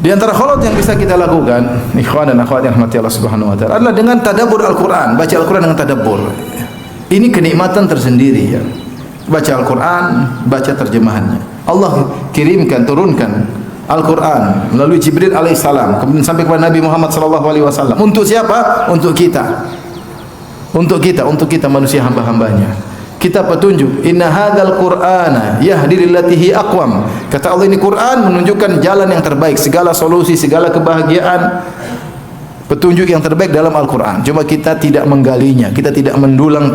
Di antara kholwat yang bisa kita lakukan, ikhwan dan akhwat yang rahmati Allah Subhanahu wa taala, adalah dengan tadabbur Al-Qur'an, baca Al-Qur'an dengan tadabbur. Ini kenikmatan tersendiri ya. Baca Al-Qur'an, baca terjemahannya. Allah kirimkan, turunkan Al-Qur'an melalui Jibril alaihissalam kemudian sampai kepada Nabi Muhammad sallallahu alaihi wasallam. Untuk siapa? Untuk kita. Untuk kita manusia hamba-hambanya. Kita petunjuk, inna hadzal qur'ana yahdi lillati hi aqwam. Kata Allah, ini Quran menunjukkan jalan yang terbaik, segala solusi, segala kebahagiaan, petunjuk yang terbaik dalam Al-Qur'an. Cuma kita tidak menggalinya, kita tidak mendulang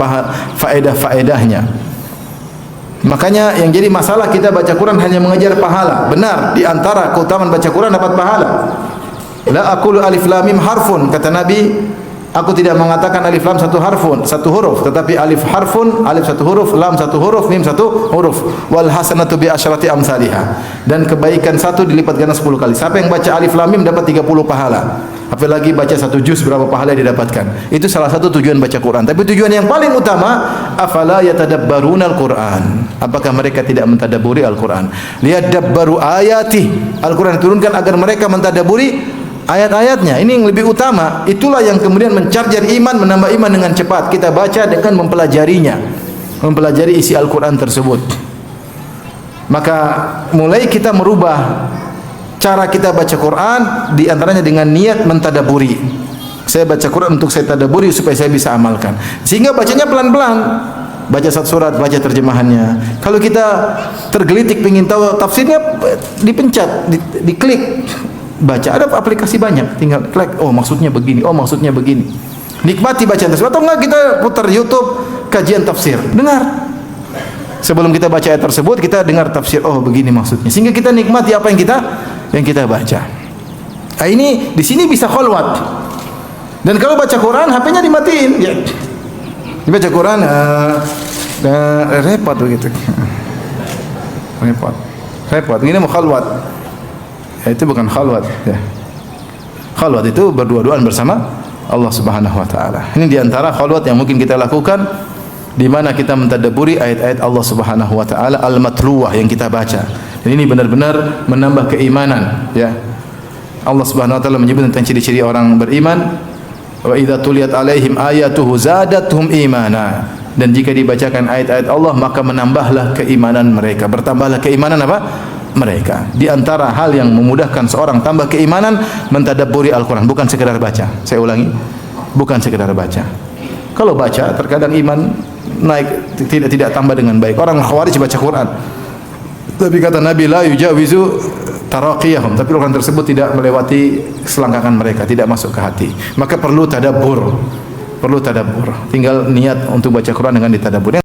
faedah-faedahnya. Makanya yang jadi masalah kita baca Quran hanya mengejar pahala. Benar, di antara keutamaan baca Quran dapat pahala. La aqulu alif lam mim harfun, kata Nabi, aku tidak mengatakan alif lam satu huruf, tetapi alif harfun, alif satu huruf, lam satu huruf, mim satu huruf. Wal hasanatu bi asyrati amsalihha. Dan kebaikan satu dilipat ganda 10 kali. Siapa yang baca alif lam mim dapat 30 pahala. Apalagi baca satu juz berapa pahala yang didapatkan. Itu salah satu tujuan baca Quran. Tapi tujuan yang paling utama, afala yatadabbaruna al-Quran. Apakah mereka tidak mentadabburi Al-Quran? Liyadabbaru ayati. Al-Quran diturunkan agar mereka mentadabburi ayat-ayatnya. Ini yang lebih utama. Itulah yang kemudian mencarger iman, menambah iman dengan cepat. Kita baca dengan mempelajarinya, mempelajari isi Al-Quran tersebut. Maka mulai kita merubah cara kita baca Quran, di antaranya dengan niat mentadaburi. Saya baca Quran untuk saya tadaburi supaya saya bisa amalkan. Sehingga bacanya pelan-pelan. Baca satu surat, baca terjemahannya. Kalau kita tergelitik ingin tahu tafsirnya, dipencet, diklik. Baca, ada aplikasi banyak, tinggal klik, oh maksudnya begini, oh maksudnya begini. Nikmati bacaan tersebut. Atau enggak kita putar YouTube kajian tafsir, dengar. Sebelum kita baca ayat tersebut, kita dengar tafsir, oh begini maksudnya. Sehingga kita nikmati apa yang kita baca. Nah, ini di sini bisa kholwat. Dan kalau baca Quran, HP-nya dimatiin. Ya. Dibaca Quran, repot begitu. Repot. Ini mau kholwat. Itu bukan khalwat ya. Khalwat itu berdua-duaan bersama Allah Subhanahu wa taala. Ini di antara khalwat yang mungkin kita lakukan, di mana kita mentadabburi ayat-ayat Allah Subhanahu wa taala al-matluwah yang kita baca. Dan ini benar-benar menambah keimanan ya. Allah Subhanahu wa taala menyebut tentang ciri-ciri orang beriman, wa idza tuliyat alaihim ayatuhu zadatuhum imana. Dan jika dibacakan ayat-ayat Allah maka menambahlah keimanan mereka. Bertambahlah keimanan apa? Mereka. Di antara hal yang memudahkan seorang tambah keimanan, mentadabburi Al-Quran, bukan sekedar baca. Saya ulangi, bukan sekedar baca. Kalau baca terkadang iman naik, tidak tambah dengan baik. Orang Khawarij baca Quran, tapi kata Nabi la yujawizu taraqiyahum, tapi Quran tersebut tidak melewati selangkangan mereka, tidak masuk ke hati. Maka perlu tadabbur. Tinggal niat untuk baca Quran dengan ditadabbur.